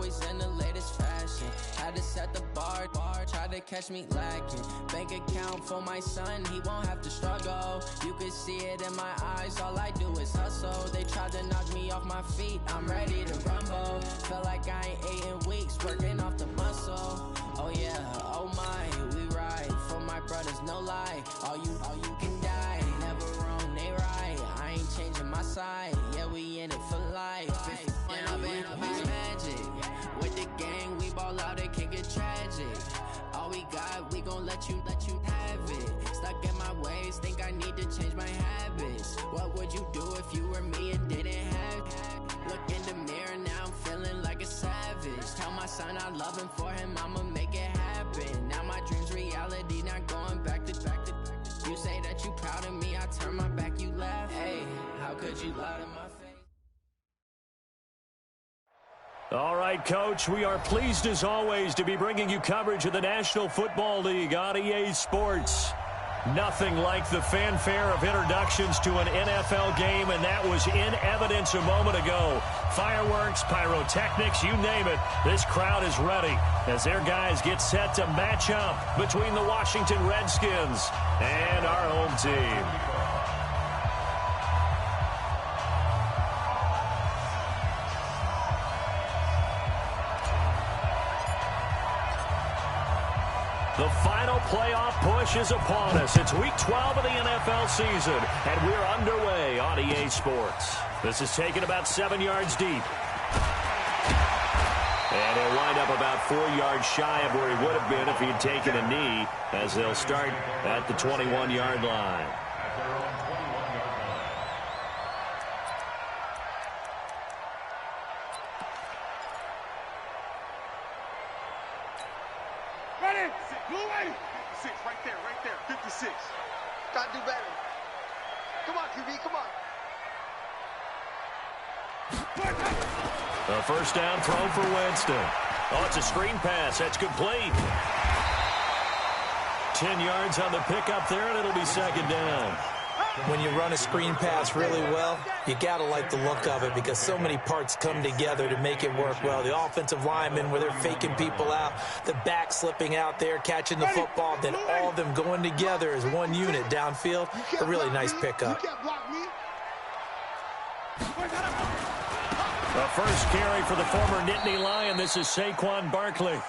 always in the latest fashion. Had to set the bar, try to catch me lacking. Bank account for my son, he won't have to struggle. You can see it in my eyes, all I do is hustle. They tried to knock me off my feet, I'm ready to rumble. Felt like I ain't ate in weeks, working off the muscle. Oh yeah, oh my, we ride for my brothers, no lie. All you can die, never wrong, they right. I ain't changing my side, yeah, we in it for life. And I've been magic with the gang, we ball out, it can get tragic. All we got, we gon' let you have it. Stuck in my ways, think I need to change my habits. What would you do if you were me and didn't have it? Look in the mirror, now I'm feeling like a savage. Tell my son I love him, for him I'ma make it happen. Now my dream's reality, not going back to. You say that you proud of me, I turn my back, you laugh. Hey, how could you lie to my face? All right, Coach, we are pleased as always to be bringing you coverage of the National Football League on EA Sports. Nothing like the fanfare of introductions to an NFL game, and that was in evidence a moment ago. Fireworks, pyrotechnics, you name it. This crowd is ready as their guys get set to match up between the Washington Redskins and our home team. The final playoff push is upon us. It's Week 12 of the NFL season, and we're underway on EA Sports. This is taken about 7 yards deep. And he'll wind up about 4 yards shy of where he would have been if he had taken a knee, as they'll start at the 21-yard line. Gotta do better. Come on, QB, come on. A first down throw for Winston. Oh, it's a screen pass. That's complete. 10 yards on the pickup there, and it'll be second down. When you run a screen pass really well, you got to like the look of it because so many parts come together to make it work well. The offensive linemen, where they're faking people out, the back slipping out there, catching the football, then all of them going together as one unit downfield. A really nice pickup. The first carry for the former Nittany Lion. This is Saquon Barkley.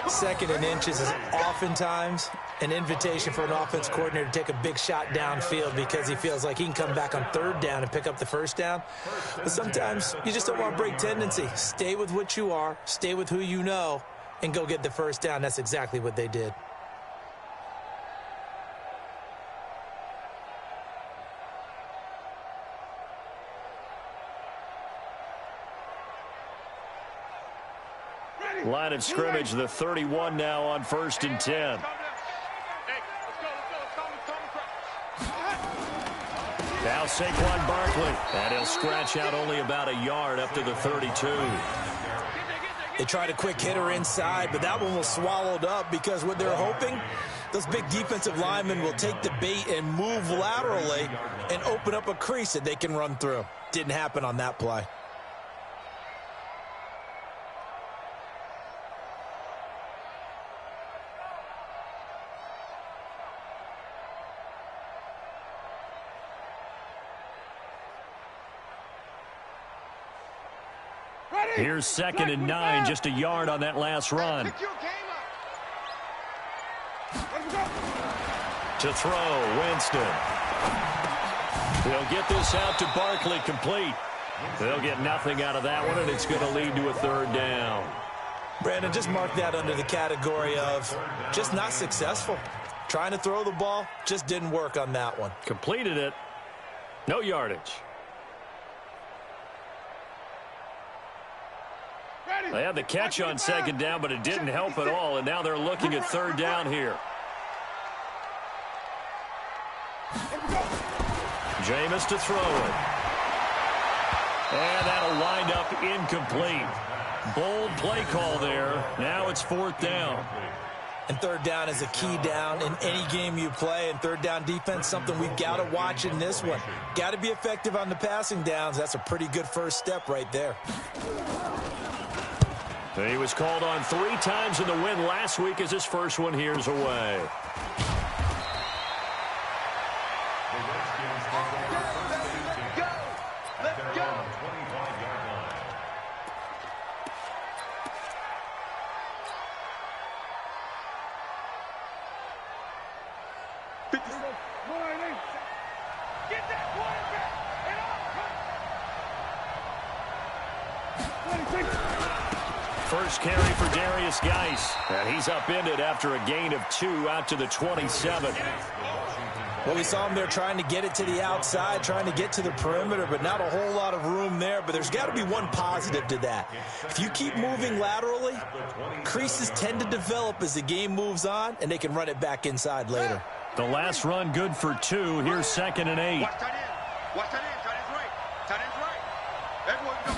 Second and inches is oftentimes an invitation for an offense coordinator to take a big shot downfield because he feels like he can come back on third down and pick up the first down. But sometimes you just don't want to break tendency. Stay with what you are, stay with who you know, and go get the first down. That's exactly what they did. Line of scrimmage, the 31 now on 1st and 10. Now Saquon Barkley, and he'll scratch out only about a yard up to the 32. They tried a quick hitter inside, but that one was swallowed up because what they're hoping, those big defensive linemen will take the bait and move laterally and open up a crease that they can run through. Didn't happen on that play. Here's 2nd and 9, just a yard on that last run. To throw, Winston. They'll get this out to Barkley, complete. They'll get nothing out of that one, and it's going to lead to a 3rd down. Brandon, just mark that under the category of just not successful. Trying to throw the ball, just didn't work on that one. Completed it. No yardage. They had the catch on 2nd down, but it didn't help at all, and now they're looking at 3rd down here. Jameis to throw it. And that'll wind up incomplete. Bold play call there. Now it's 4th down. And 3rd down is a key down in any game you play. And 3rd down defense, something we've got to watch in this one. Got to be effective on the passing downs. That's a pretty good first step right there. He was called on 3 times in the win last week as his first one here's away. First carry for Darius Geis. And he's upended after a gain of 2 out to the 27. Well, we saw him there trying to get it to the outside, trying to get to the perimeter, but not a whole lot of room there. But there's got to be one positive to that. If you keep moving laterally, creases tend to develop as the game moves on, and they can run it back inside later. The last run good for 2. Here's 2nd and 8. Watch tight end. Watch tight end. Tight end's right. Tight end's right. Everyone go.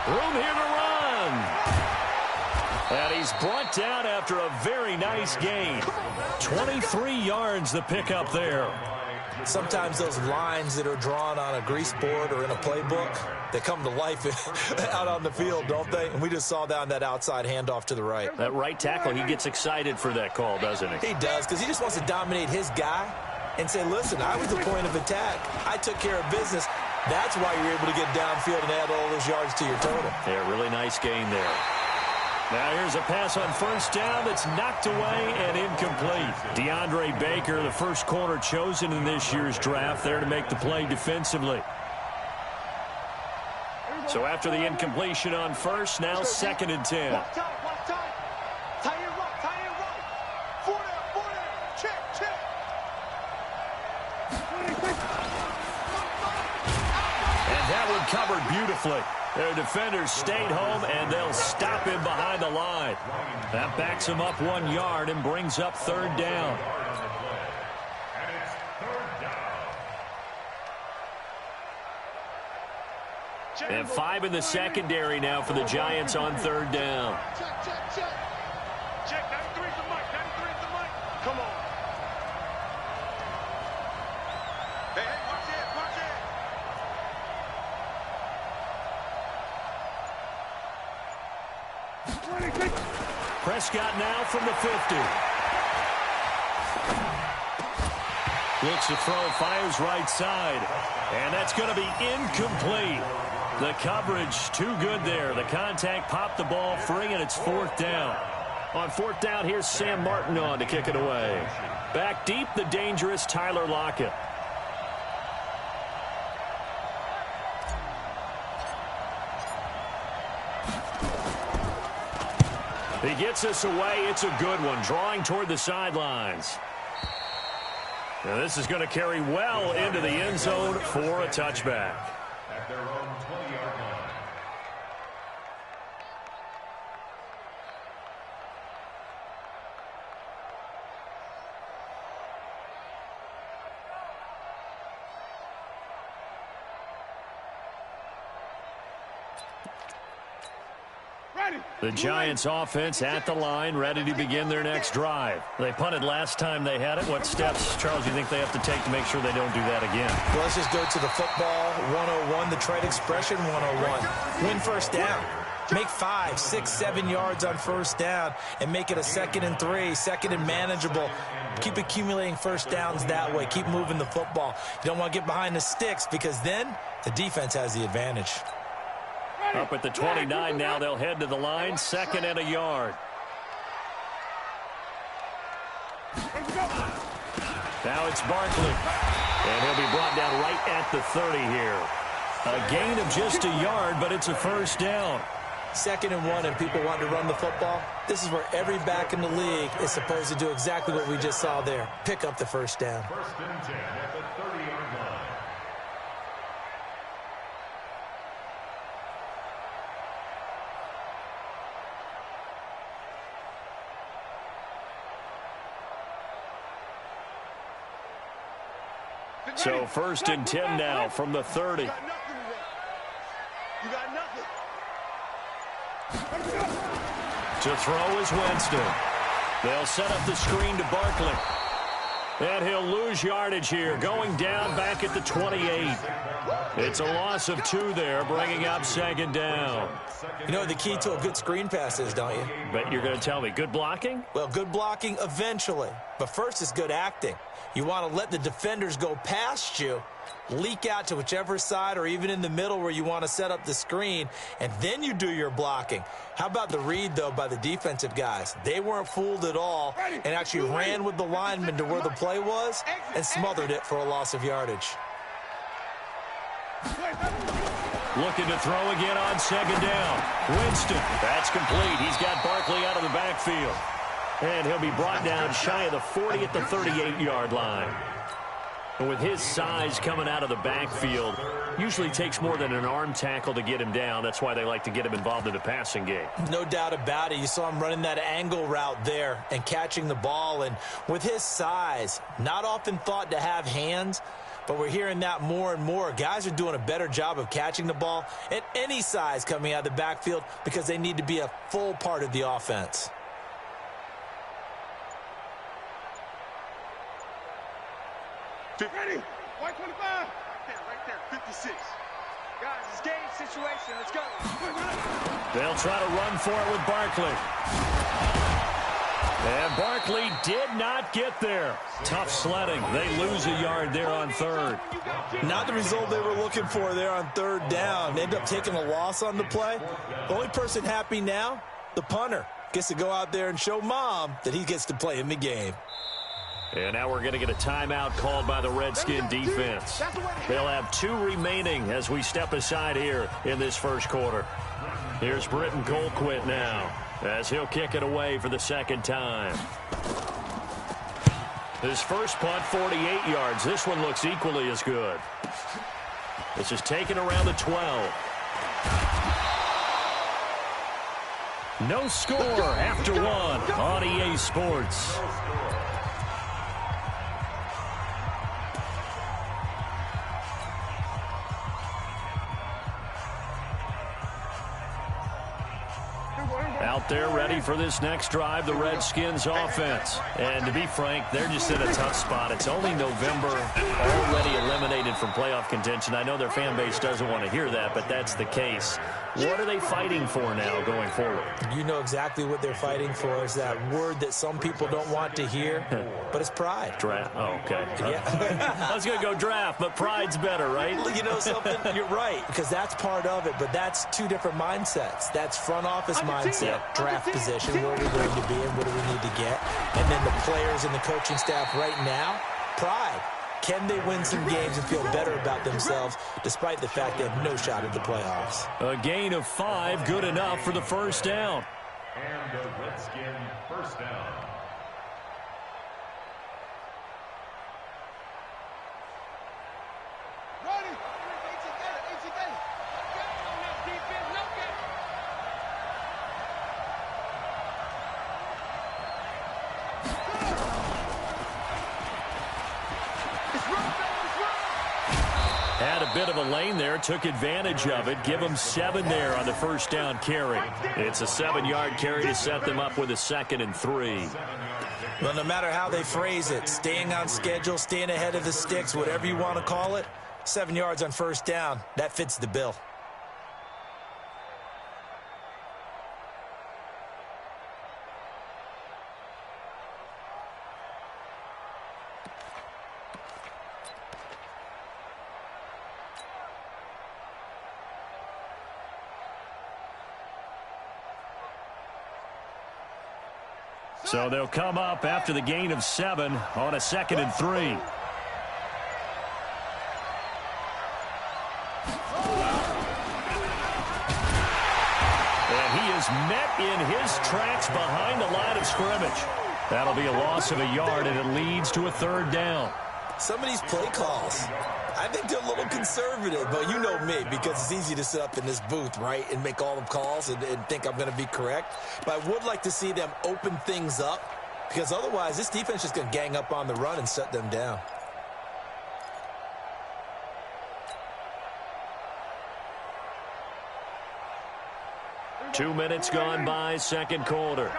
Room here to run. And he's brought down after a very nice gain. 23 yards the pickup there. Sometimes those lines that are drawn on a grease board or in a playbook, they come to life out on the field, don't they? And we just saw that on that outside handoff to the right. That right tackle, he gets excited for that call, doesn't he? He does, because he just wants to dominate his guy and say, listen, I was the point of attack. I took care of business. That's why you're able to get downfield and add all those yards to your total. Yeah, really nice gain there. Now here's a pass on first down that's knocked away and incomplete. DeAndre Baker, the first corner chosen in this year's draft, there to make the play defensively. So after the incompletion on first, now 2nd and 10. Watch time. Watch time. Tight end right. Tight end right. 4 down. Check. Check. And that one covered beautifully. Their defenders stayed home, and they'll stop him behind the line. That backs him up 1 yard and brings up 3rd down. And 5 in the secondary now for the Giants on 3rd down. Check. 93's the mic. 93's the mic. Come on. Hey, watch it. Prescott now from the 50. Looks to throw, fires right side. And that's going to be incomplete. The coverage too good there. The contact popped the ball free, and it's 4th down. On 4th down, here's Sam Martin on to kick it away. Back deep, the dangerous Tyler Lockett. He gets us away. It's a good one, drawing toward the sidelines. Now this is going to carry well into the end zone for a touchback. At their own 20-yard line. The Giants offense at the line, ready to begin their next drive. They punted last time they had it. What steps, Charles, do you think they have to take to make sure they don't do that again? Well, let's just go to the football 101, the trade expression 101. Win first down. Make 5, 6, 7 yards on first down and make it a 2nd and 3, 2nd and manageable. Keep accumulating first downs that way. Keep moving the football. You don't want to get behind the sticks because then the defense has the advantage. Up at the 29 now, they'll head to the line, 2nd and a yard. Now it's Barkley. And he'll be brought down right at the 30 here. A gain of just a yard, but it's a first down. 2nd and 1 and people want to run the football. This is where every back in the league is supposed to do exactly what we just saw there. Pick up the first down. 1st and 10 at the 30-yard line. So 1st and 10 now from the 30. You got nothing. To throw is Winston. They'll set up the screen to Barkley. And he'll lose yardage here, going down back at the 28. It's a loss of 2 there, bringing up second down. You know what the key to a good screen pass is, don't you? But you're going to tell me, good blocking? Well, good blocking eventually. But first is good acting. You want to let the defenders go past you, leak out to whichever side or even in the middle where you want to set up the screen, and then you do your blocking. How about the read, though, by the defensive guys? They weren't fooled at all and actually ran with the lineman to where the play was and smothered it for a loss of yardage. Looking to throw again on second down. Winston, that's complete. He's got Barkley out of the backfield. And he'll be brought down shy of the 40 at the 38-yard line. And with his size coming out of the backfield, usually takes more than an arm tackle to get him down. That's why they like to get him involved in the passing game. No doubt about it. You saw him running that angle route there and catching the ball. And with his size, not often thought to have hands, but we're hearing that more and more. Guys are doing a better job of catching the ball at any size coming out of the backfield because they need to be a full part of the offense. Ready? 125. Right there, 56. Guys, it's game situation. Let's go. They'll try to run for it with Barkley. And Barkley did not get there. Tough sledding. They lose a yard there on third. Not the result they were looking for there on third down. They end up taking a loss on the play. The only person happy now, the punter, gets to go out there and show mom that he gets to play in the game. And now we're going to get a timeout called by the Redskin defense. They'll have 2 remaining as we step aside here in this first quarter. Here's Britton Colquitt now as he'll kick it away for the second time. His first punt, 48 yards. This one looks equally as good. This is taken around the 12. No score after 1 on EA Sports. Out there ready for this next drive, the Redskins offense. And to be frank, they're just in a tough spot. It's only November, already eliminated from playoff contention. I know their fan base doesn't want to hear that, but that's the case. What are they fighting for now going forward? You know exactly what they're fighting for. Is that word that some people don't want to hear, but it's pride. Draft. Oh, okay. Yeah. I was going to go draft, but pride's better, right? You know something? You're right, because that's part of it, but that's 2 different mindsets. That's front office mindset, draft position, where we're going to be and what do we need to get. And then the players and the coaching staff right now, pride. Can they win some games and feel better about themselves despite the fact they have no shot at the playoffs? A gain of 5, good enough for the first down. And the Redskin first down. Ready? Get on that defense. No get. Had a bit of a lane there, took advantage of it. Give them 7 there on the first down carry. It's a 7-yard carry to set them up with a 2nd and 3. Well, no matter how they phrase it, staying on schedule, staying ahead of the sticks, whatever you want to call it, 7 yards on first down, that fits the bill. So they'll come up after the gain of 7 on a 2nd and 3. And he is met in his tracks behind the line of scrimmage. That'll be a loss of a yard, and it leads to a 3rd down. Some of these play calls, I think they're a little conservative, but you know me, because it's easy to sit up in this booth, right, and make all the calls and think I'm going to be correct. But I would like to see them open things up, because otherwise this defense is going to gang up on the run and shut them down. Two minutes gone by, second quarter.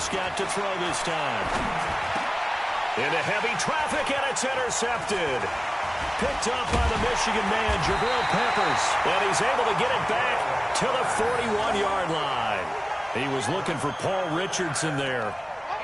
Looks got to throw this time. Into heavy traffic, and it's intercepted. Picked up by the Michigan man, Jabril Peppers. And he's able to get it back to the 41-yard line. He was looking for Paul Richardson there.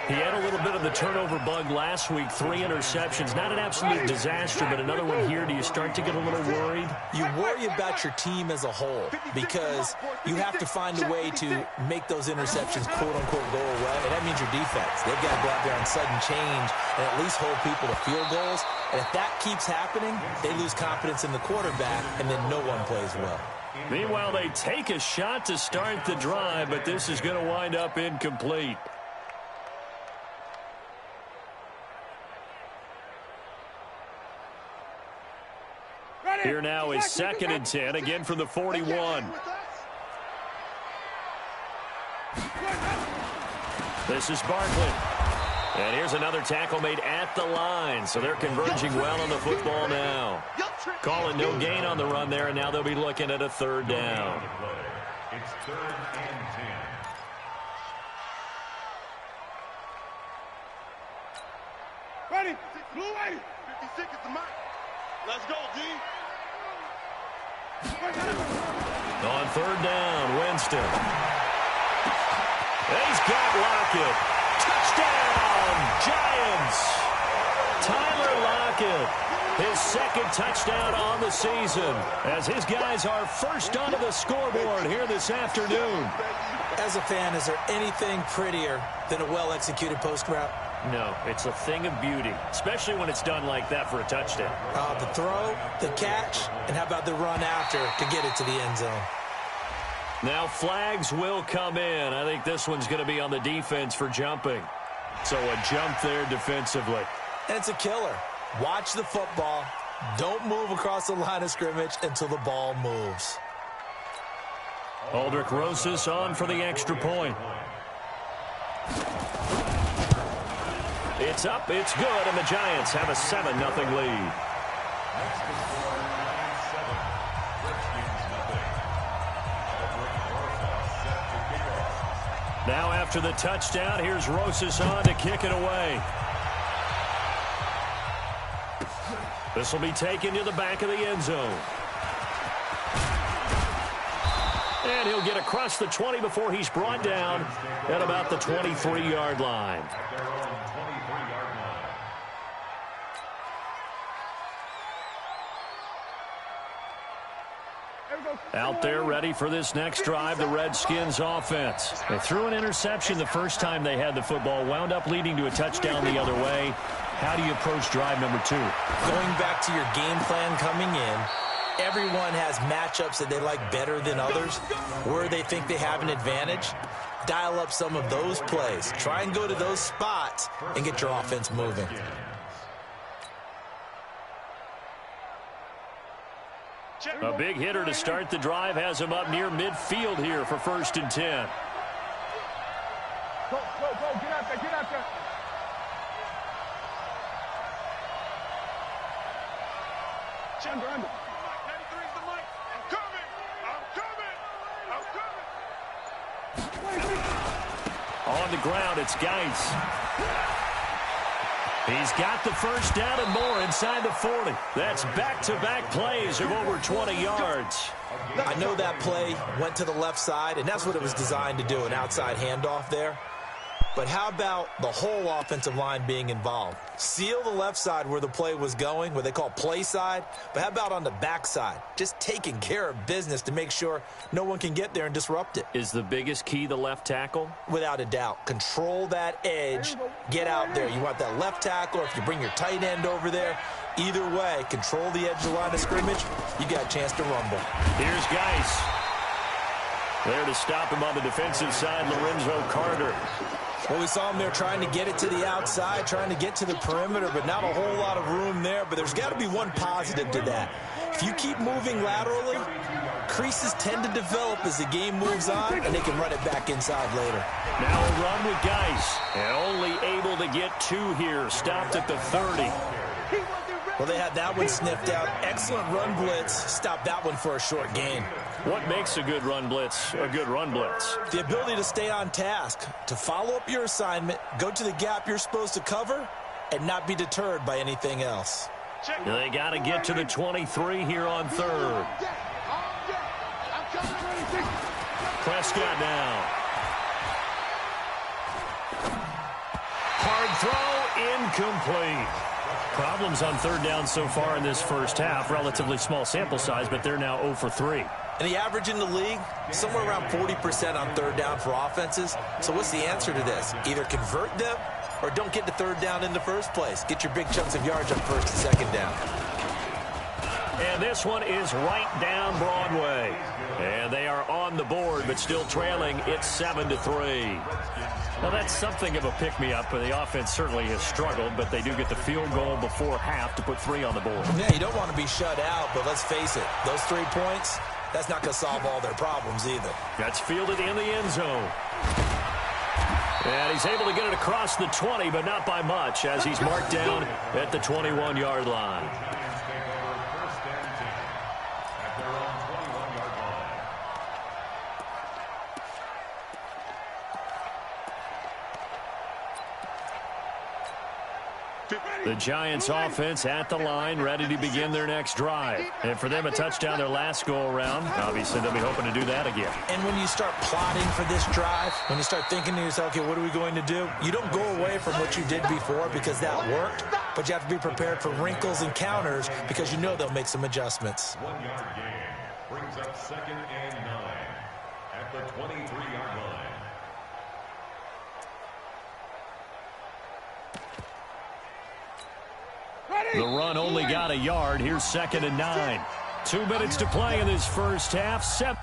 He had a little bit of the turnover bug last week, 3 interceptions. Not an absolute disaster, but another one here. Do you start to get a little worried? You worry about your team as a whole because you have to find a way to make those interceptions, quote-unquote, go away. And that means your defense. They've got to go out there on sudden change and at least hold people to field goals. And if that keeps happening, they lose confidence in the quarterback, and then no one plays well. Meanwhile, they take a shot to start the drive, but this is going to wind up incomplete. Here now is 2nd and 10, again from the 41. This is Bartlett. And here's another tackle made at the line, so they're converging well on the football now. Calling no gain on the run there, and now they'll be looking at a 3rd down. It's 3rd and 10. Ready? Blue 80. 56 is the mark. Let's go, D. On 3rd down, Winston. He's got Lockett. Touchdown, Giants. Tyler Lockett, his 2nd touchdown on the season, as his guys are first onto the scoreboard here this afternoon. As a fan, is there anything prettier than a well-executed post route? No, it's a thing of beauty, especially when it's done like that for a touchdown. The throw, the catch, and how about the run after to get it to the end zone? Now flags will come in. I think this one's going to be on the defense for jumping. So a jump there defensively. And it's a killer. Watch the football. Don't move across the line of scrimmage until the ball moves. Aldrich Rosas on for the extra point. It's up, it's good, and the Giants have a 7-0 lead. Now after the touchdown, here's Rosas on to kick it away. This will be taken to the back of the end zone. And he'll get across the 20 before he's brought down at about the 23-yard line. Out there ready for this next drive, the Redskins offense. They threw an interception the first time they had the football, wound up leading to a touchdown the other way. How do you approach drive number 2? Going back to your game plan coming in, everyone has matchups that they like better than others, where they think they have an advantage. Dial up some of those plays. Try and go to those spots and get your offense moving. A big hitter to start the drive has him up near midfield here for 1st and 10. Go, get out there, get out there. Under. 93's the mic. I'm coming. On the ground, it's Geis. He's got the first down and more inside the 40. That's back-to-back plays of over 20 yards. I know that play went to the left side, and that's what it was designed to do, an outside handoff there. But how about the whole offensive line being involved? Seal the left side where the play was going, what they call play side. But how about on the back side? Just taking care of business to make sure no one can get there and disrupt it. Is the biggest key the left tackle? Without a doubt. Control that edge. Get out there. You want that left tackle, or if you bring your tight end over there, either way, control the edge of the line of scrimmage. You got a chance to rumble. Here's Geis. There to stop him on the defensive side, Lorenzo Carter. Well, we saw him there trying to get it to the outside, trying to get to the perimeter, but not a whole lot of room there. But there's got to be one positive to that. If you keep moving laterally, creases tend to develop as the game moves on, and they can run it back inside later. Now a run with Geis, and only able to get 2 here. Stopped at the 30. He wasn't Well, they had that one sniffed out. Excellent run blitz. Stop that one for a short gain. What makes a good run blitz a good run blitz? The ability to stay on task, to follow up your assignment, go to the gap you're supposed to cover, and not be deterred by anything else. They got to get to the 23 here on third. Prescott now. Hard throw, incomplete. Problems on third down so far in this first half. Relatively small sample size, but they're now 0 for 3. And the average in the league, somewhere around 40% on third down for offenses. So what's the answer to this? Either convert them or don't get to third down in the first place. Get your big chunks of yards on first and second down. And this one is right down Broadway. And they are on the board, but still trailing. It's 7-3. Well, that's something of a pick-me-up. The offense certainly has struggled, but they do get the field goal before half to put 3 on the board. Yeah, you don't want to be shut out, but let's face it. Those 3 points, that's not going to solve all their problems either. That's fielded in the end zone. And he's able to get it across the 20, but not by much, as he's marked down at the 21-yard line. The Giants offense at the line, ready to begin their next drive. And for them, a touchdown their last go-around. Obviously, they'll be hoping to do that again. And when you start plotting for this drive, when you start thinking to yourself, okay, what are we going to do? You don't go away from what you did before because that worked, but you have to be prepared for wrinkles and counters because you know they'll make some adjustments. 1-yard gain brings up 2nd and 9 at the 23-yard line. The run only got a yard. Here's 2nd and 9. 2 minutes to play in this first half. 7.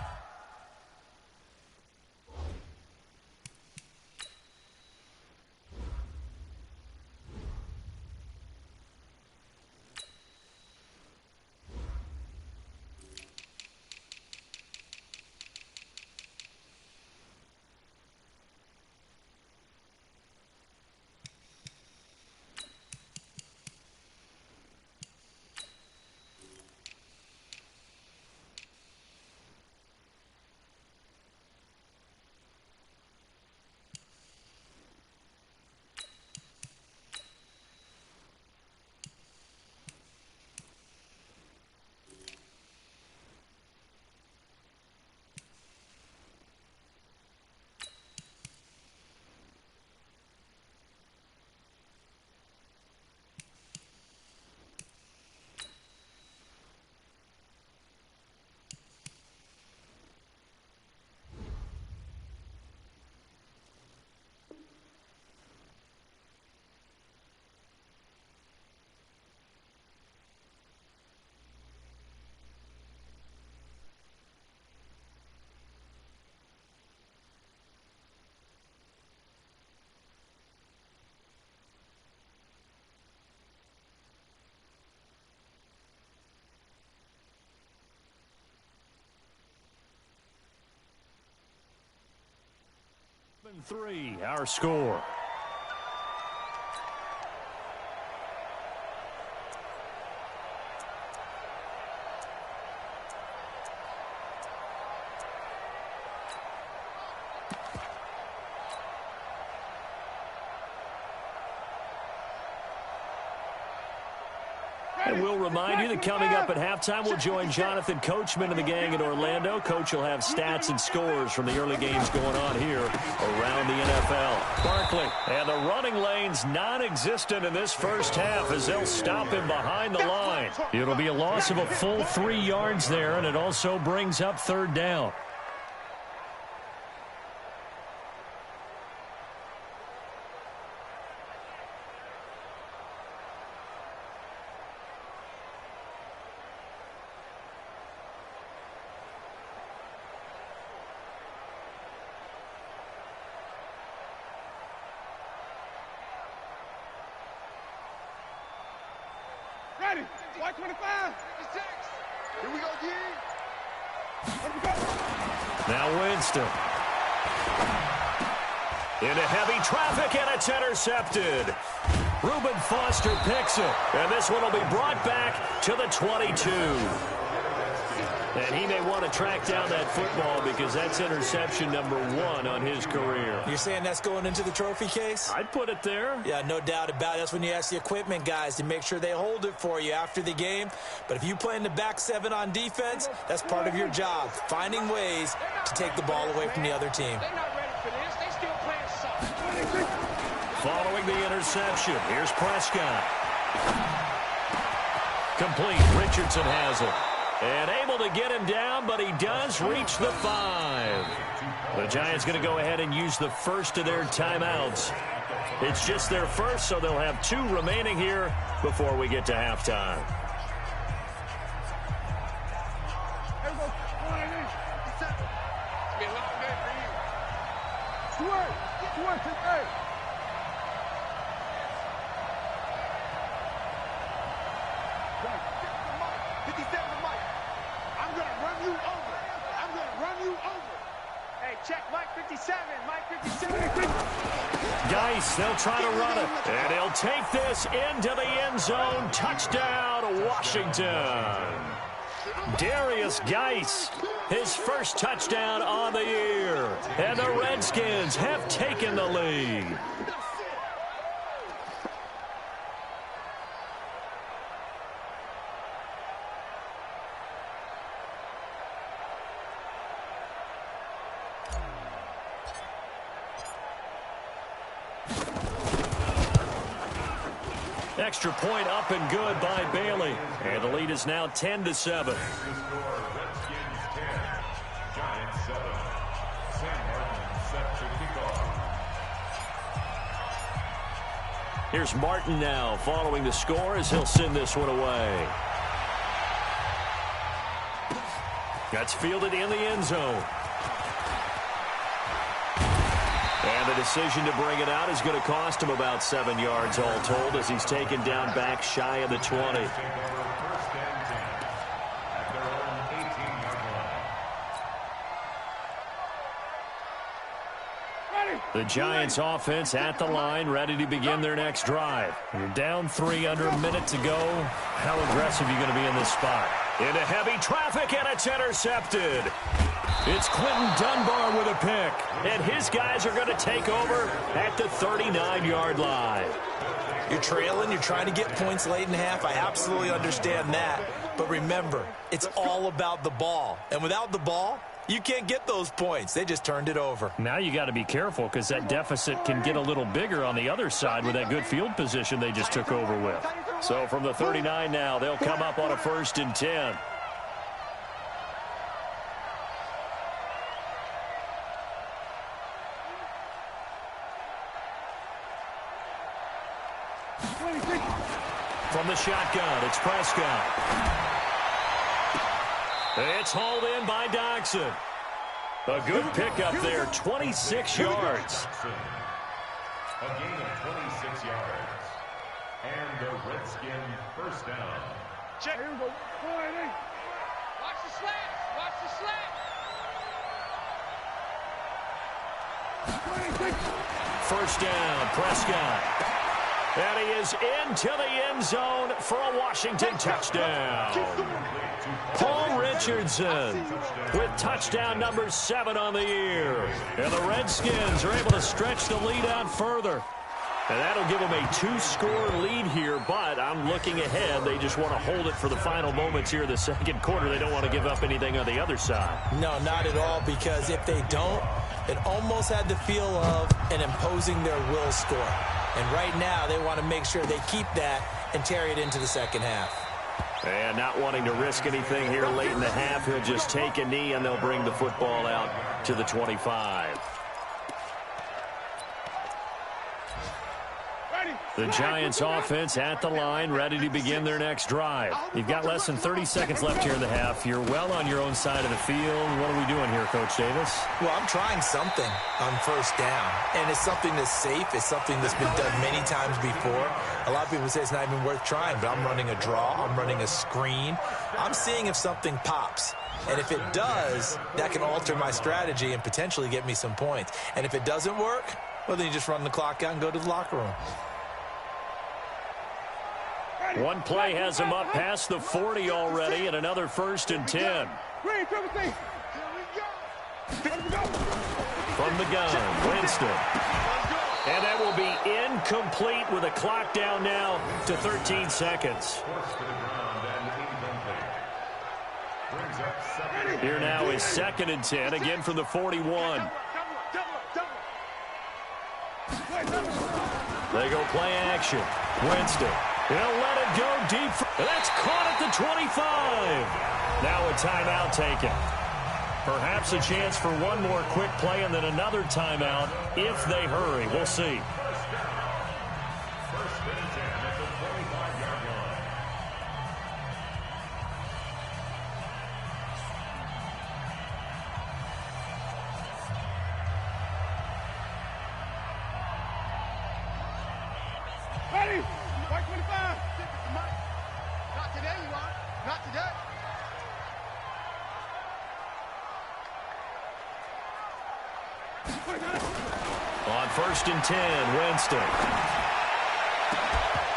Three, our score. And we'll remind you that coming up at halftime, we'll join Jonathan Coachman and the gang in Orlando. Coach will have stats and scores from the early games going on here around the NFL. Barkley, and the running lane's non-existent in this first half as they'll stop him behind the line. It'll be a loss of a full 3 yards there, and it also brings up third down. Ready. White 25. Here we go, G. Now Winston. Into heavy traffic, and it's intercepted. Reuben Foster picks it. And this one will be brought back to the 22. And he may want to track down that football because that's interception number 1 on his career. You're saying that's going into the trophy case? I'd put it there. Yeah, no doubt about it. That's when you ask the equipment guys to make sure they hold it for you after the game. But if you play in the back 7 on defense, that's part of your job, finding ways to take the ball away from the other team. They're not ready for this. They still playing soft. Following the interception, here's Prescott. Complete. Richardson has it. And able to get him down, but he does reach the 5. The Giants going to go ahead and use the first of their timeouts. It's just their first, so they'll have 2 remaining here before we get to halftime. Check, Mike 57, Mike 57. Geis, they'll try to run it. And he'll take this into the end zone. Touchdown, Washington. Darius Geis, his first touchdown on the year. And the Redskins have taken the lead. Extra point up and good by Bailey. And the lead is now 10-7. Redskins 10, Giants 7. Sam Martin set to kick off. Here's Martin now following the score as he'll send this one away. That's fielded in the end zone. And the decision to bring it out is going to cost him about 7 yards all told as he's taken down back shy of the 20. The Giants offense at the line, ready to begin their next drive. You're down 3 under a minute to go. How aggressive are you going to be in this spot? Into heavy traffic, and it's intercepted. It's Quentin Dunbar with a pick, and his guys are going to take over at the 39-yard line. You're trailing, you're trying to get points late in half. I absolutely understand that. But remember, it's all about the ball. And without the ball, you can't get those points. They just turned it over. Now you got to be careful because that deficit can get a little bigger on the other side with that good field position they just took over with. So from the 39 now, they'll come up on a 1st and 10. From the shotgun, it's Prescott. It's hauled in by Dodson. A good pickup there, 26 yards. A gain of 26 yards. And the Redskin first down. Check. Watch the slats. Watch the slats. First down, Prescott. And he is into the end zone for a Washington touchdown. Paul Richardson with touchdown number 7 on the year. And the Redskins are able to stretch the lead out further. And that'll give them a 2-score lead here, but I'm looking ahead. They just want to hold it for the final moments here in the second quarter. They don't want to give up anything on the other side. No, not at all, because if they don't, it almost had the feel of an imposing their will score. And right now, they want to make sure they keep that and carry it into the second half. And not wanting to risk anything here late in the half, he'll just take a knee and they'll bring the football out to the 25. The Giants offense at the line, ready to begin their next drive. You've got less than 30 seconds left here in the half. You're well on your own side of the field. What are we doing here, Coach Davis? Well, I'm trying something on first down, and it's something that's safe. It's something that's been done many times before. A lot of people say it's not even worth trying, but I'm running a draw. I'm running a screen. I'm seeing if something pops. And if it does, that can alter my strategy and potentially get me some points. And if it doesn't work, well, then you just run the clock out and go to the locker room. One play has him up past the 40 already, and another 1st and 10. From the gun, Winston. And that will be incomplete with a clock down now to 13 seconds. Here now is 2nd and 10, again from the 41. They go play action. Winston. He'll let it go deep. That's caught at the 25. Now a timeout taken. Perhaps a chance for one more quick play and then another timeout if they hurry. We'll see. First and 10 at the 25-yard line. Ready? White 25. Not today, you are. Not today. On 1st and 10, Winston.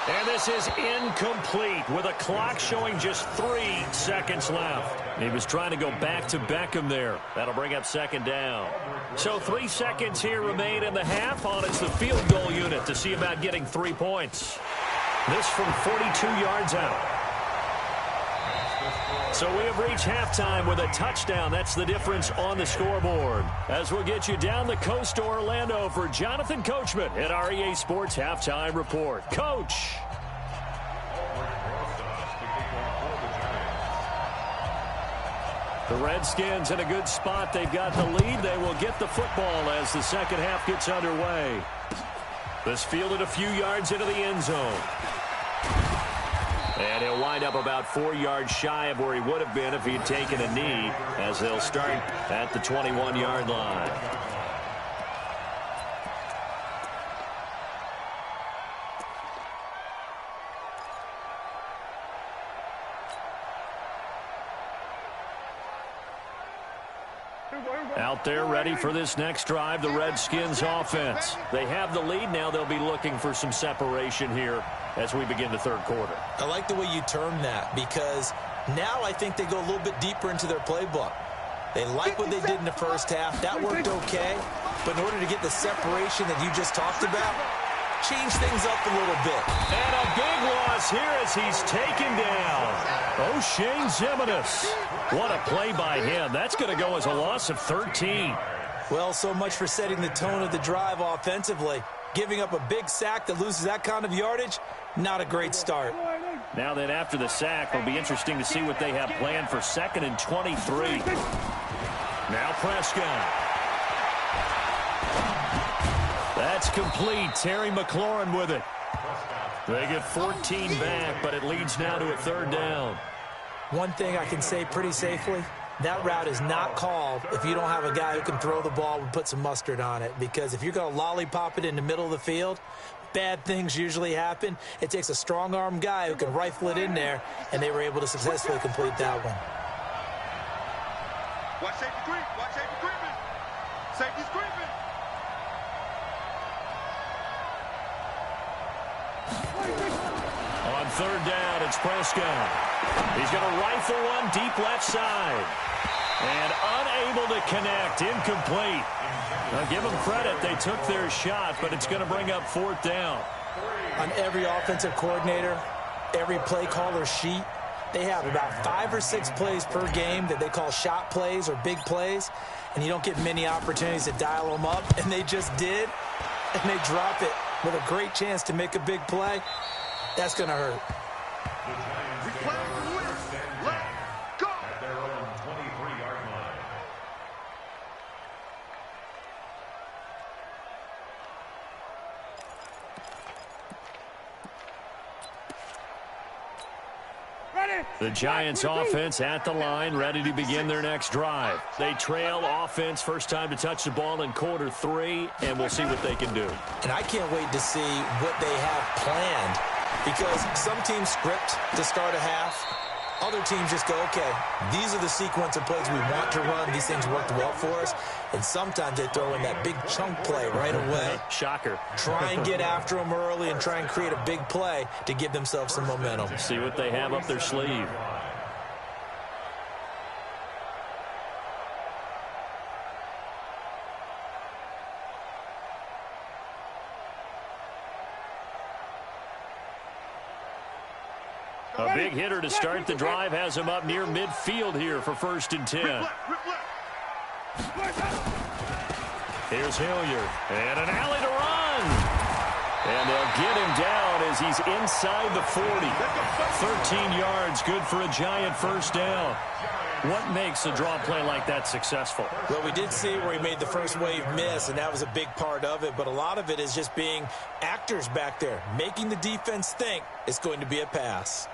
And this is incomplete with a clock showing just 3 seconds left. He was trying to go back to Beckham there. That'll bring up 2nd down. So 3 seconds here remain in the half. On it's the field goal unit to see about getting 3 points. This from 42 yards out. So we have reached halftime with a touchdown. That's the difference on the scoreboard. As we'll get you down the coast to Orlando for Jonathan Coachman at REA Sports Halftime Report. Coach. The Redskins in a good spot. They've got the lead. They will get the football as the second half gets underway. This fielded a few yards into the end zone. And he'll wind up about 4 yards shy of where he would have been if he had taken a knee, as they'll start at the 21-yard line. Out there ready for this next drive, the Redskins offense. They have the lead now. They'll be looking for some separation here as we begin the third quarter. I like the way you term that, because now I think they go a little bit deeper into their playbook. They like what they did in the first half. That worked okay. But in order to get the separation that you just talked about, change things up a little bit. And a big loss here as he's taken down. O'Shane Ximines. What a play by him. That's going to go as a loss of 13. Well, so much for setting the tone of the drive offensively. Giving up a big sack that loses that kind of yardage, not a great start. Now then, after the sack, it'll be interesting to see what they have planned for 2nd and 23. Now Prescott. That's complete. Terry McLaurin with it. They get 14 back, but it leads now to a 3rd down. One thing I can say pretty safely, that route is not called if you don't have a guy who can throw the ball and put some mustard on it. Because if you're going to lollipop it in the middle of the field, bad things usually happen. It takes a strong-arm guy who can rifle it in there, and they were able to successfully complete that one. Watch safety creep. Watch safety creeping. Safety's creeping. On 3rd down, it's Prescott. He's going to rifle one deep left side. And unable to connect, incomplete. Now give them credit, they took their shot, but it's going to bring up 4th down. On every offensive coordinator, every play caller sheet, they have about 5 or 6 plays per game that they call shot plays or big plays, and you don't get many opportunities to dial them up, and they just did, and they drop it with a great chance to make a big play. That's going to hurt. At their own 23-yard line. The Giants offense at the line, ready to begin their next drive. They trail offense, first time to touch the ball in quarter 3, and we'll see what they can do. And I can't wait to see what they have planned, because some teams script to start a half, Other teams just go, okay, these are the sequence of plays we want to run. These things worked well for us. And sometimes they throw in that big chunk play right away. Shocker. Try and get after them early and try and create a big play to give themselves some momentum. See what they have up their sleeve. A big hitter to start the drive has him up near midfield here for 1st and 10. Here's Hilliard. And an alley to run. And they'll get him down as he's inside the 40. 13 yards, good for a giant first down. What makes a draw play like that successful? Well, we did see where he made the first wave miss, and that was a big part of it. But a lot of it is just being actors back there, making the defense think it's going to be a pass.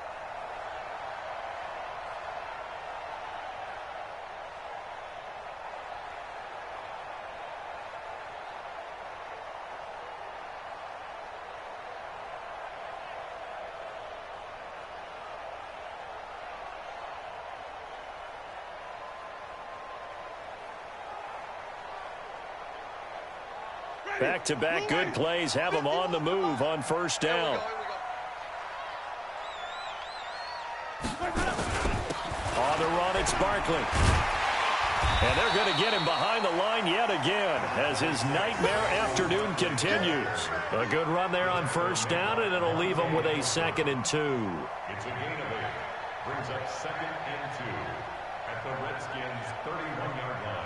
Back-to-back good plays have them on the move on 1st down. On the run, it's Barkley. And they're going to get him behind the line yet again as his nightmare afternoon continues. A good run there on 1st down, and it'll leave him with a 2nd and 2. It's a gain of 8. Brings up 2nd and 2 at the Redskins' 31-yard line.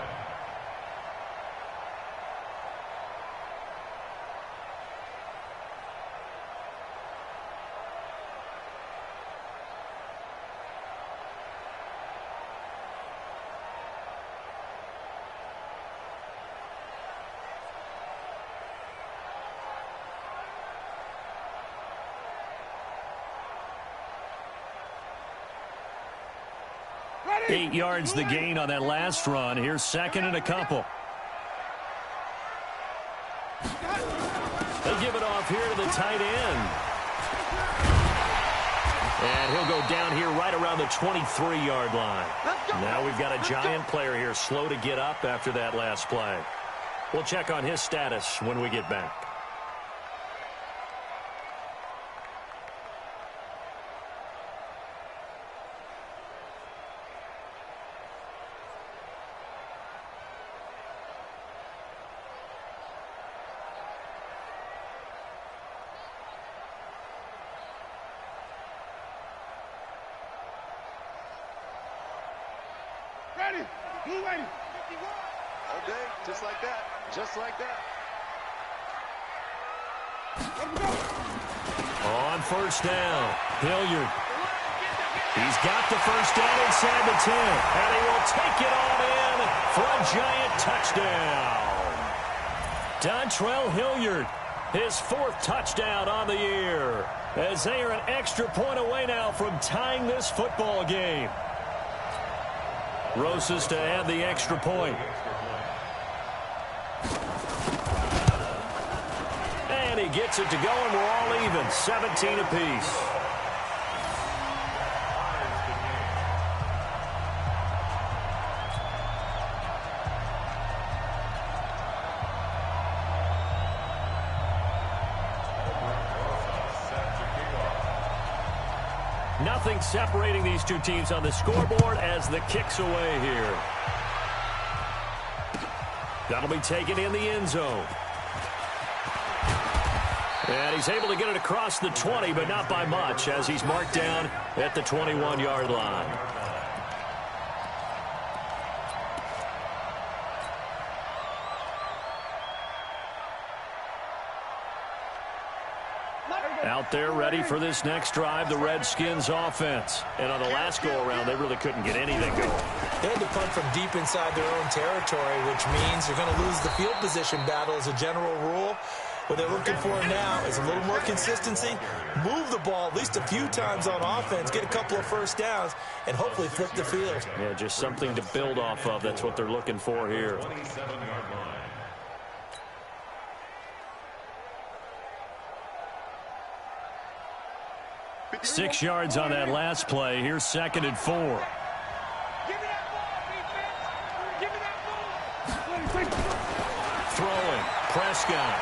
Ready. 8 yards the gain on that last run. Here's 2nd and a couple. They give it off here to the tight end. And he'll go down here right around the 23-yard line. Now we've got a giant player here slow to get up after that last play. We'll check on his status when we get back. Ready. Blue ready. All day, just like that. Just like that. Let him go. On 1st down, Hilliard. He's got the 1st down inside the 10. And he will take it on in for a giant touchdown. Dontrell Hilliard, his 4th touchdown on the year. As they are an extra point away now from tying this football game. Rosas to add the extra point. And he gets it to go, and we're all even. 17 apiece. Nothing separating these two teams on the scoreboard as the kick's away here. That'll be taken in the end zone. And he's able to get it across the 20, but not by much, as he's marked down at the 21-yard line. Out there ready for this next drive, the Redskins offense. And on the last go-around, they really couldn't get anything going. They had to punt from deep inside their own territory, which means they're going to lose the field position battle as a general rule. What they're looking for now is a little more consistency, move the ball at least a few times on offense, get a couple of 1st downs, and hopefully flip the field. Yeah, just something to build off of. That's what they're looking for here. 27-yard line. 6 yards on that last play. Here's 2nd and 4. Give me that ball, defense. Give me that ball. Throwing. Prescott.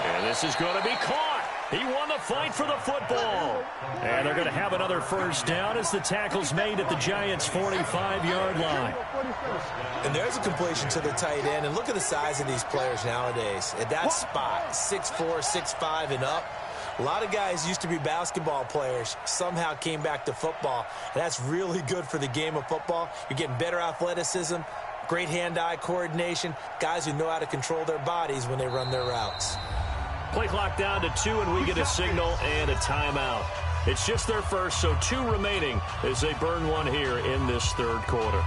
And this is going to be caught. He won the fight for the football. And they're going to have another first down as the tackle's made at the Giants' 45-yard line. And there's a completion to the tight end. And look at the size of these players nowadays. At that spot, 6'4", 6'5", and up. A lot of guys used to be basketball players, somehow came back to football. And that's really good for the game of football. You're getting better athleticism, great hand-eye coordination, guys who know how to control their bodies when they run their routes. Play clock down to 2, and we get a signal and a timeout. It's just their first, so 2 remaining as they burn one here in this third quarter.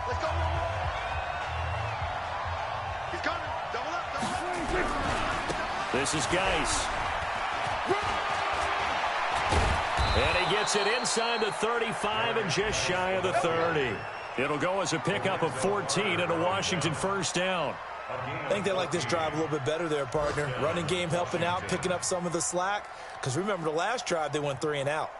Let's go. He's coming. Double up. This is Geis. And he gets it inside the 35 and just shy of the 30. It'll go as a pickup of 14 and a Washington first down. I think they like this drive a little bit better there, partner. Running game helping out, picking up some of the slack. Because remember, the last drive, they went 3 and out.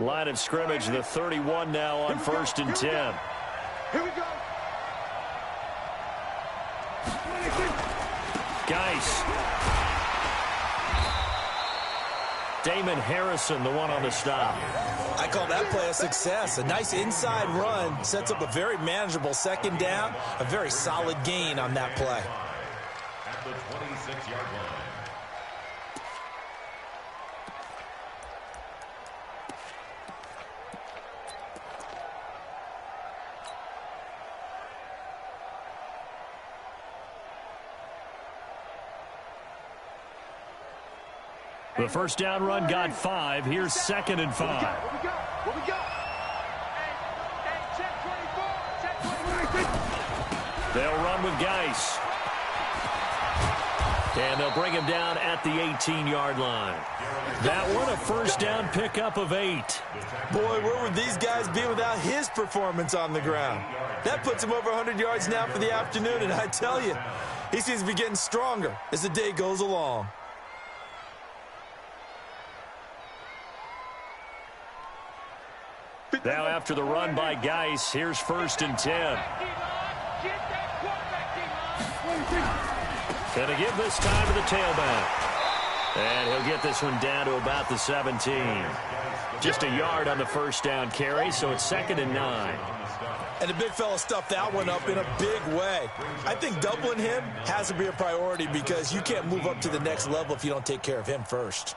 Line of scrimmage, the 31 now on 1st and 10. Here we go. Geis. Damon Harrison, the one on the stop. I call that play a success. A nice inside run sets up a very manageable 2nd down. A very solid gain on that play. At the 26-yard line. The first down run got 5. Here's 2nd and 5. What we got? Hey, check 24. They'll run with Geis. And they'll bring him down at the 18-yard line. That one, a first down pickup of 8. Boy, where would these guys be without his performance on the ground? That puts him over 100 yards now for the afternoon, and I tell you, he seems to be getting stronger as the day goes along. Now after the run by Geis, here's 1st and 10. Gonna give this time to the tailback. And he'll get this one down to about the 17. Just a yard on the first down carry, so it's 2nd and 9. And the big fella stuffed that one up in a big way. I think doubling him has to be a priority because you can't move up to the next level if you don't take care of him first.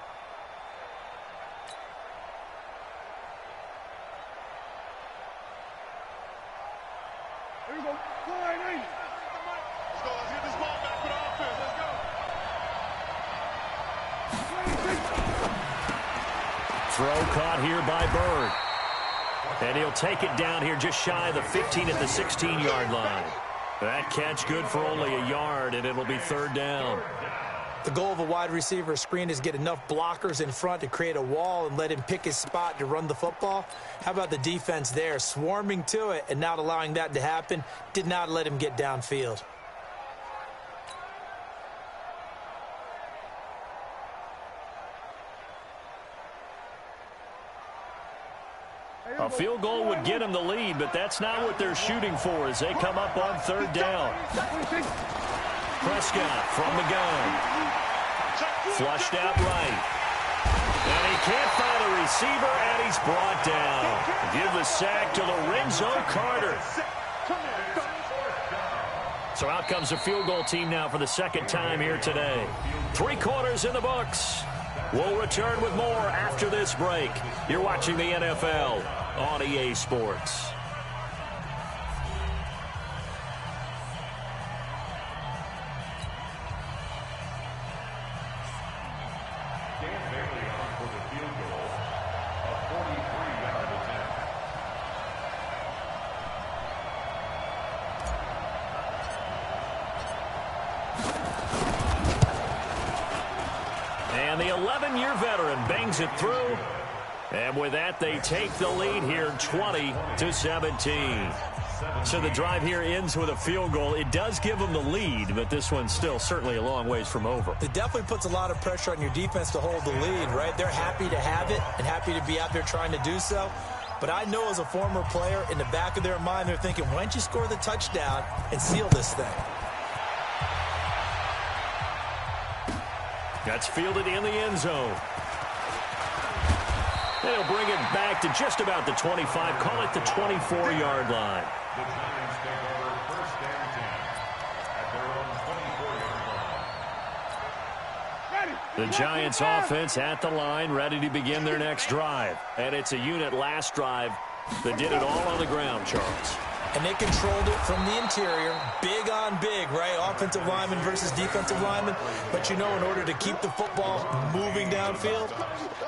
Throw caught here by Bird. And he'll take it down here just shy of the 15 at the 16-yard line. That catch good for only a yard, and it'll be 3rd down. The goal of a wide receiver screen is get enough blockers in front to create a wall and let him pick his spot to run the football. How about the defense there, swarming to it and not allowing that to happen? Did not let him get downfield. A field goal would get him the lead, but that's not what they're shooting for as they come up on 3rd down. Prescott from the gun. Flushed out right. And he can't find a receiver, and he's brought down. Give the sack to Lorenzo Carter. So out comes the field goal team now for the 2nd time here today. 3 quarters in the books. We'll return with more after this break. You're watching the NFL on EA Sports. 11-year veteran bangs it through. And with that, they take the lead here 20-17. So the drive here ends with a field goal. It does give them the lead, but this one's still certainly a long ways from over. It definitely puts a lot of pressure on your defense to hold the lead, right? They're happy to have it and happy to be out there trying to do so. But I know as a former player, in the back of their mind, they're thinking, why don't you score the touchdown and seal this thing? That's fielded in the end zone. They'll bring it back to just about the 25. Call it the 24-yard line. The Giants take over first and 10 at their own 24-yard line. The Giants offense at the line, ready to begin their next drive. And it's a unit last drive that did it all on the ground, Charles. And they controlled it from the interior, big on big, right? Offensive lineman versus defensive lineman. But, you know, in order to keep the football moving downfield,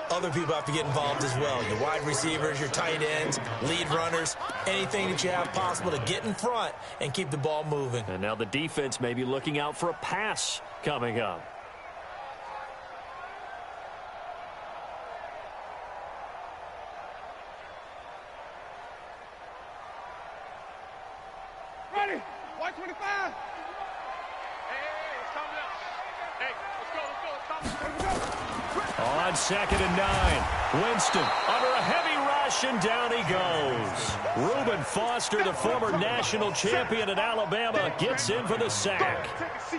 other people have to get involved as well. Your wide receivers, your tight ends, lead runners, anything that you have possible to get in front and keep the ball moving. And now the defense may be looking out for a pass coming up. Ready? 125. Hey, it's coming up. Hey, let's go. On 2nd and 9, Winston under a heavy rush, and down he goes. Reuben Foster, the former national champion at Alabama, gets in for the sack.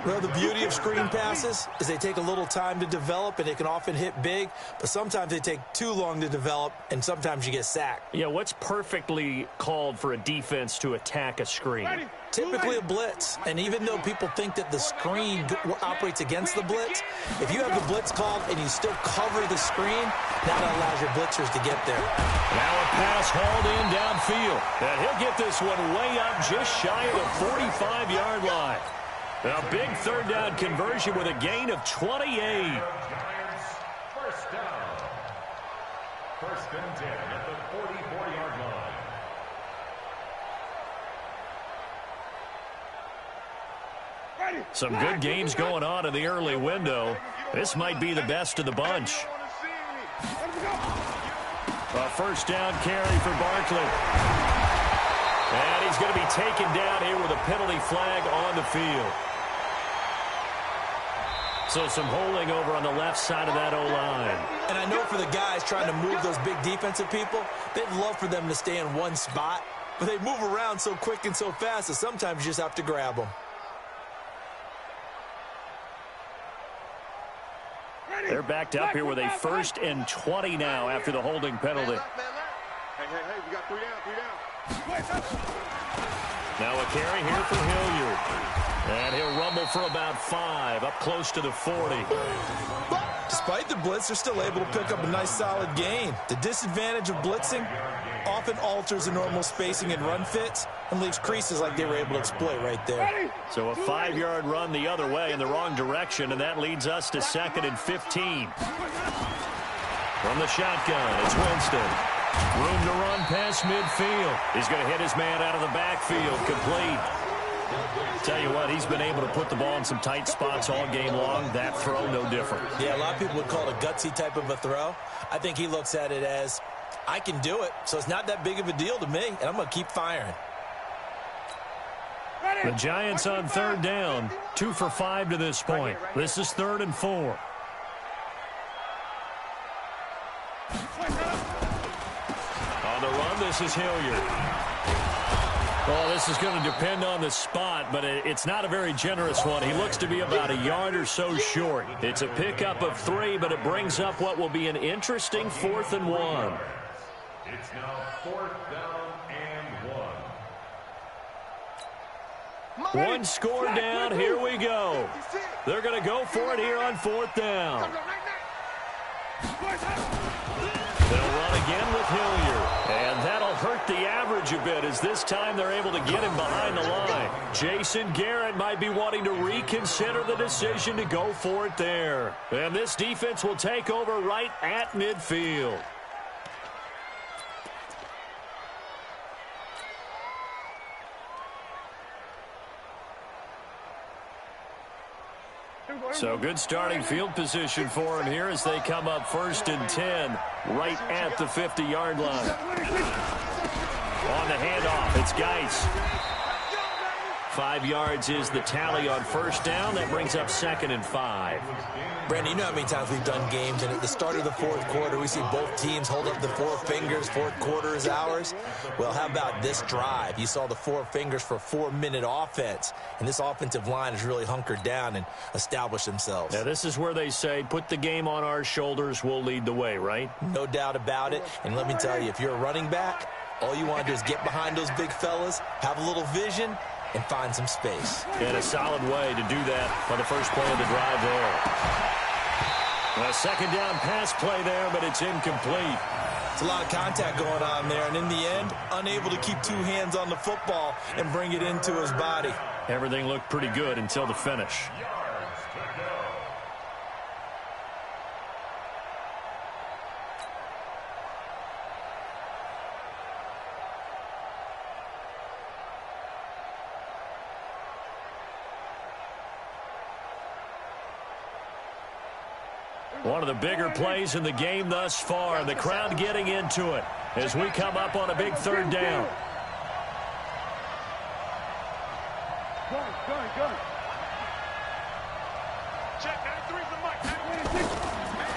Well, the beauty of screen passes is they take a little time to develop, and they can often hit big, but sometimes they take too long to develop, and sometimes you get sacked. Yeah, what's perfectly called for a defense to attack a screen? Typically a blitz, and even though people think that the screen operates against the blitz, if you have the blitz called and you still cover the screen, that allows your blitzers to get there. Now a pass hauled in downfield, and he'll get this one way up just shy of the 45-yard line. A big third down conversion with a gain of 28. Giants first down. First and 10 at the 44-yard line. Some good games going on in the early window. This might be the best of the bunch. A first down carry for Barkley. And he's going to be taken down here with a penalty flag on the field. So some holding over on the left side of that O-line. And I know for the guys trying to move those big defensive people, they'd love for them to stay in one spot, but they move around so quick and so fast that sometimes you just have to grab them. They're backed up here with a 1st and 20 now after the holding penalty. Hey, we got 3 down. Now a carry here for Hilliard. And he'll rumble for about 5, up close to the 40. Despite the blitz, they're still able to pick up a nice solid gain. The disadvantage of blitzing often alters the normal spacing and run fits and leaves creases like they were able to exploit right there. So a 5-yard run the other way in the wrong direction, and that leads us to 2nd and 15. From the shotgun, it's Winston. Room to run past midfield. He's going to hit his man out of the backfield, complete. Tell you what, he's been able to put the ball in some tight spots all game long. That throw, no different. Yeah, a lot of people would call it a gutsy type of a throw. I think he looks at it as, I can do it, so it's not that big of a deal to me, and I'm going to keep firing. The Giants on 3rd down, 2 for 5 to this point. This is 3rd and 4. On the run, this is Hilliard. Well, this is going to depend on the spot, but it's not a very generous one. He looks to be about a yard or so short. It's a pickup of 3, but it brings up what will be an interesting 4th and 1. It's now 4th down and 1. One score down. Here we go. They're going to go for it here on 4th down. They'll run again with Hilliard. And that'll hurt the average a bit as this time they're able to get him behind the line. Jason Garrett might be wanting to reconsider the decision to go for it there. And this defense will take over right at midfield. So good starting field position for him here as they come up 1st and 10 right at the 50-yard line. On the handoff, it's Geis. 5 yards is the tally on 1st down. That brings up 2nd and 5. Brandon, you know how many times we've done games, and at the start of the 4th quarter, we see both teams hold up the 4 fingers, 4th quarter is ours. Well, how about this drive? You saw the 4 fingers for a 4-minute offense, and this offensive line has really hunkered down and established themselves. Yeah, this is where they say, put the game on our shoulders, we'll lead the way, right? No doubt about it, and let me tell you, if you're a running back, all you want to do is get behind those big fellas, have a little vision, and find some space. And a solid way to do that on the first play of the drive there. A 2nd down pass play there, but it's incomplete. It's a lot of contact going on there, and in the end, unable to keep 2 hands on the football and bring it into his body. Everything looked pretty good until the finish. One of the bigger plays in the game thus far. The crowd getting into it as we come up on a big 3rd down.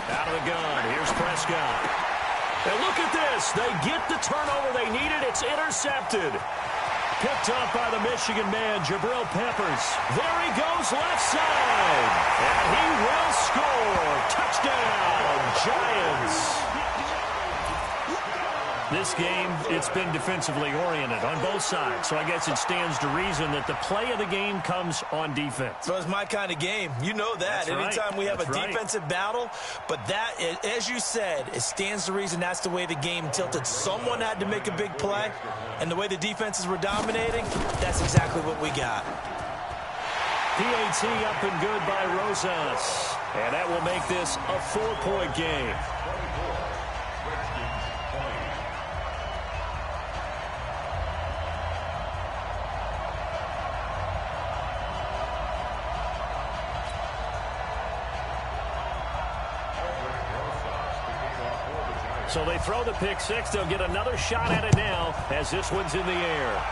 Out of the gun. Here's Prescott. And look at this. They get the turnover they needed. It's intercepted. Picked up by the Michigan man, Jabril Peppers. There he goes, left side. And he will score. Touchdown, Giants. This game, it's been defensively oriented on both sides, so I guess it stands to reason that the play of the game comes on defense. So it's my kind of game. You know that. That's Anytime right. we have That's a right. defensive battle, but that, as you said, it stands to reason that's the way the game tilted. Someone had to make a big play, and the way the defenses were dominating, that's exactly what we got. PAT up and good by Rosas, and that will make this a 4-point game. So they throw the pick 6. They'll get another shot at it now as this one's in the air.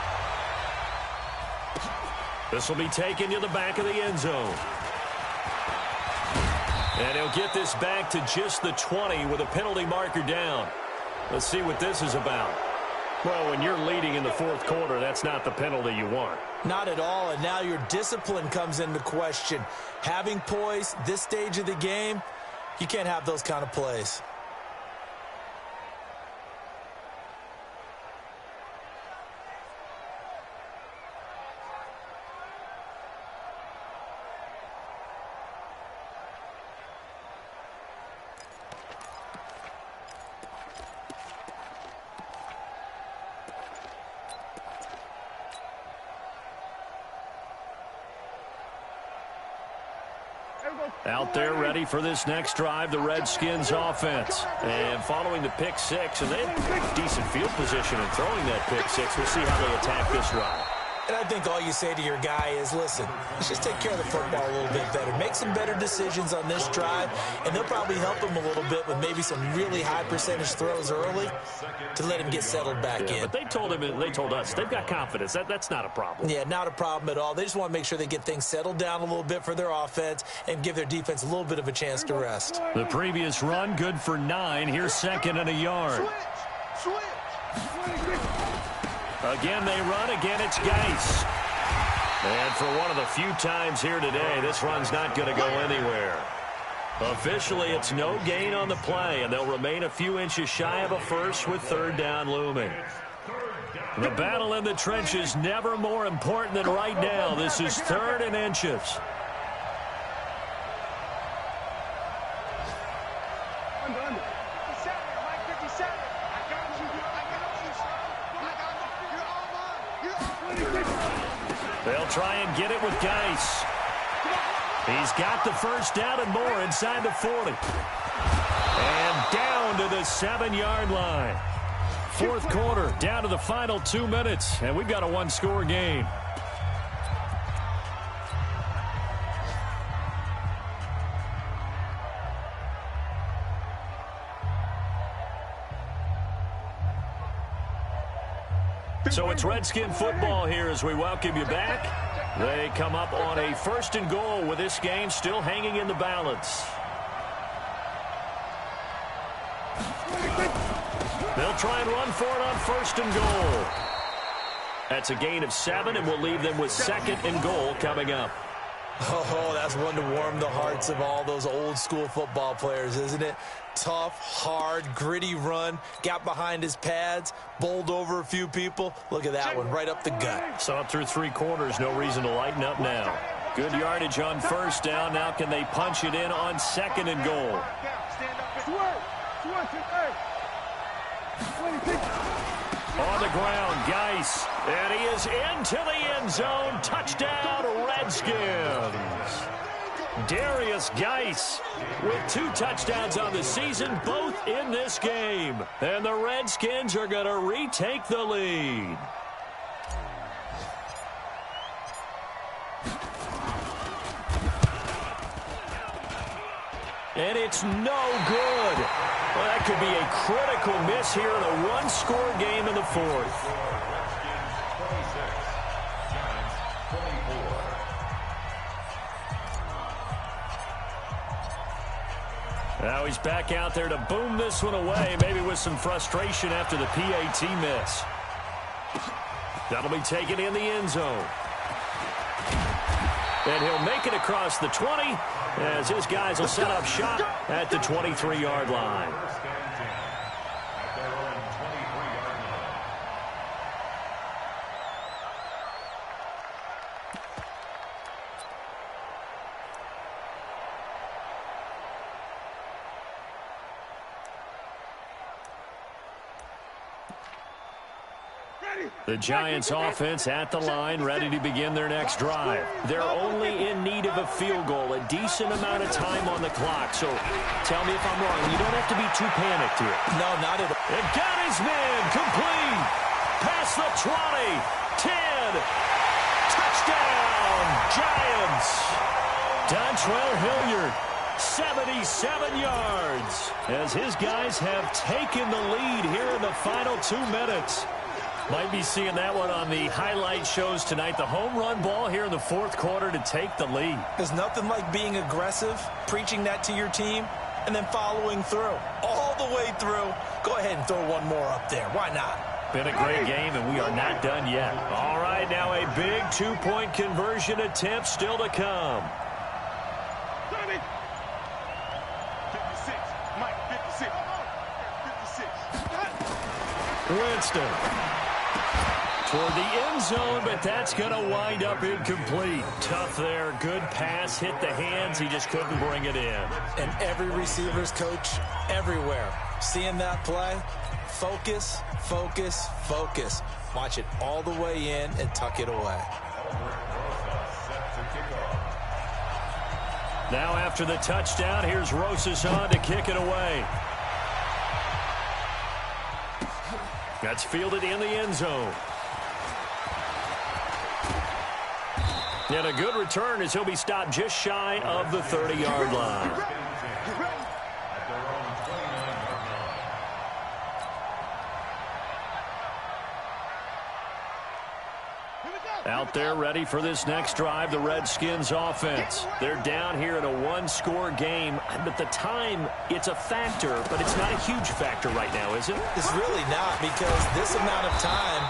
This will be taken to the back of the end zone. And he'll get this back to just the 20 with a penalty marker down. Let's see what this is about. Well, when you're leading in the 4th quarter, that's not the penalty you want. Not at all, and now your discipline comes into question. Having poise this stage of the game, you can't have those kind of plays. Out there ready for this next drive, the Redskins offense. And following the pick 6, and they have decent field position in throwing that pick 6. We'll see how they attack this drive. And I think all you say to your guy is, listen, let's just take care of the football a little bit better. Make some better decisions on this drive, and they'll probably help him a little bit with maybe some really high percentage throws early to let him get settled back in. But they told him, they told us, they've got confidence. That's not a problem. Yeah, not a problem at all. They just want to make sure they get things settled down a little bit for their offense and give their defense a little bit of a chance to rest. The previous run, good for 9. Here's 2nd and a yard. Again, they run. Again, it's Geis. And for one of the few times here today, this run's not going to go anywhere. Officially, it's no gain on the play, and they'll remain a few inches shy of a first with 3rd down looming. The battle in the trenches never more important than right now. This is 3rd and inches. They'll try and get it with Geis. He's got the 1st down and more inside the 40. And down to the 7-yard line. 4th quarter, down to the final 2 minutes, and we've got a 1-score game. So it's Redskin football here as we welcome you back. They come up on a 1st and goal with this game still hanging in the balance. They'll try and run for it on 1st and goal. That's a gain of 7, and we'll leave them with 2nd and goal coming up. Oh, that's one to warm the hearts of all those old-school football players, isn't it? Tough, hard, gritty run, got behind his pads, bowled over a few people. Look at that one, right up the gut. Saw it through 3 quarters, no reason to lighten up now. Good yardage on 1st down. Now can they punch it in on 2nd and goal? On the ground, Geis. And he is into the end zone. Touchdown, Redskins. Darius Geis with 2 touchdowns on the season, both in this game. And the Redskins are going to retake the lead. And it's no good. Well, that could be a critical miss here in a 1-score game in the 4th. Now he's back out there to boom this one away, maybe with some frustration after the PAT miss. That'll be taken in the end zone. And he'll make it across the 20 as his guys will set up shop at the 23-yard line. The Giants offense at the line, ready to begin their next drive. They're only in need of a field goal, a decent amount of time on the clock. So tell me if I'm wrong. You don't have to be too panicked here. No, not at all. It got his man complete. Past the 20, 10. Touchdown, Giants. Dontrell Hilliard, 77 yards, as his guys have taken the lead here in the final 2 minutes. Might be seeing that one on the highlight shows tonight. The home run ball here in the 4th quarter to take the lead. There's nothing like being aggressive, preaching that to your team, and then following through. All the way through. Go ahead and throw one more up there. Why not? Been a great game, and we are not done yet. All right, now a big 2-point conversion attempt still to come. 30. 56. Mike, 56. 56. Winston. Toward the end zone, but that's going to wind up incomplete. Tough there. Good pass. Hit the hands. He just couldn't bring it in. And every receiver's coach everywhere. Seeing that play, focus, focus, focus. Watch it all the way in and tuck it away. Now after the touchdown, here's Rosas on to kick it away. That's fielded in the end zone. And a good return as he'll be stopped just shy of the 30-yard line. Out there ready for this next drive, the Redskins offense. They're down here in a 1-score game, but the time, it's a factor, but it's not a huge factor right now, is it? It's really not, because this amount of time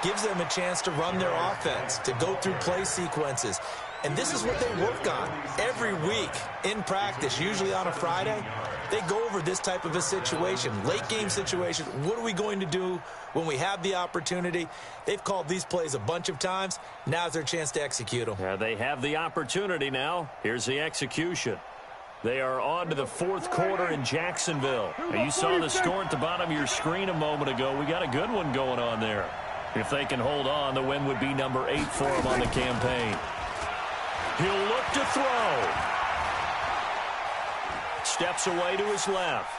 gives them a chance to run their offense, to go through play sequences. And this is what they work on every week in practice, usually on a Friday. They go over this type of a situation, late game situation. What are we going to do when we have the opportunity? They've called these plays a bunch of times. Now's their chance to execute them. Yeah, they have the opportunity now. Here's the execution. They are on to the 4th quarter in Jacksonville. Now, you saw the score at the bottom of your screen a moment ago. We got a good one going on there. If they can hold on, the win would be number 8 for them on the campaign. He'll look to throw. Steps away to his left.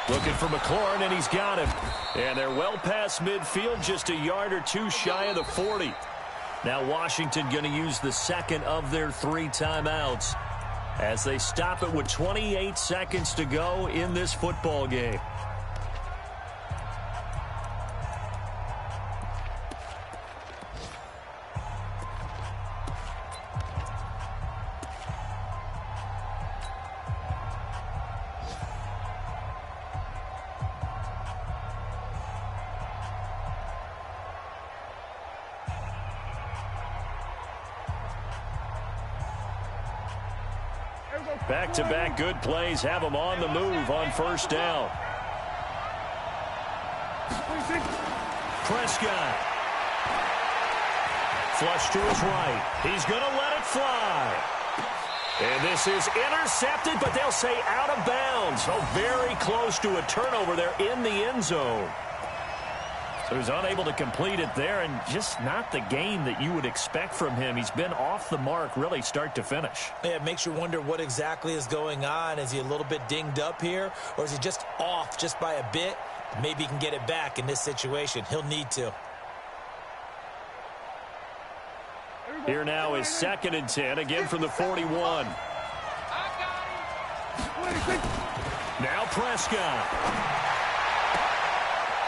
Looking for McLaurin, and he's got him. And they're well past midfield, just a yard or 2 shy of the 40. Now Washington going to use the 2nd of their 3 timeouts as they stop it with 28 seconds to go in this football game. Back-to-back good plays have him on the move on first down. Prescott. Flush to his right. He's going to let it fly. And this is intercepted, but they'll say out of bounds. Oh, very close to a turnover there in the end zone. So he's unable to complete it there, and just not the game that you would expect from him. He's been off the mark really start to finish. Yeah, it makes you wonder what exactly is going on. Is he a little bit dinged up here, or is he just off just by a bit? Maybe he can get it back in this situation. He'll need to. Here now is 2nd and 10, again from the 41. Now Prescott.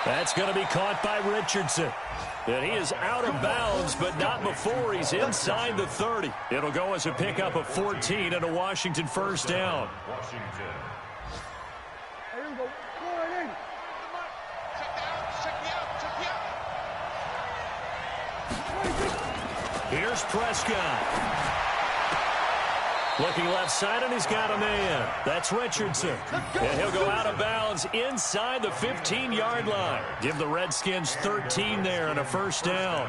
That's going to be caught by Richardson. And he is out of bounds, but not before he's inside the 30. It'll go as a pickup of 14 and a Washington first down. Here's Prescott. Looking left side, and he's got a man. That's Richardson. And he'll go out of bounds inside the 15-yard line. Give the Redskins 13 there and a first down.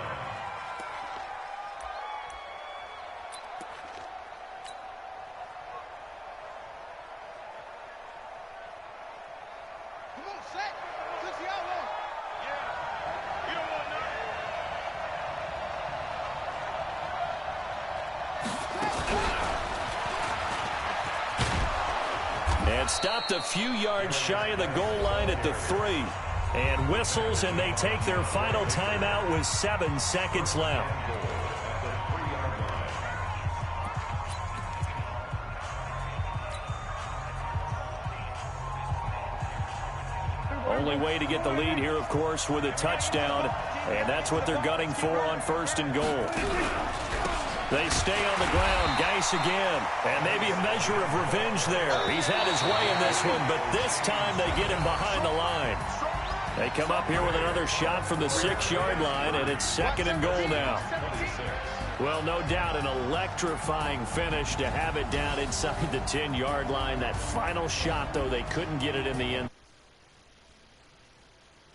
And stopped a few yards shy of the goal line at the 3. And whistles, and they take their final timeout with 7 seconds left. Only way to get the lead here, of course, with a touchdown. And that's what they're gunning for on 1st and goal. They stay on the ground. Geis again. And maybe a measure of revenge there. He's had his way in this one, but this time they get him behind the line. They come up here with another shot from the 6-yard line, and it's 2nd and goal now. Well, no doubt an electrifying finish to have it down inside the 10-yard line. That final shot, though, they couldn't get it in the end.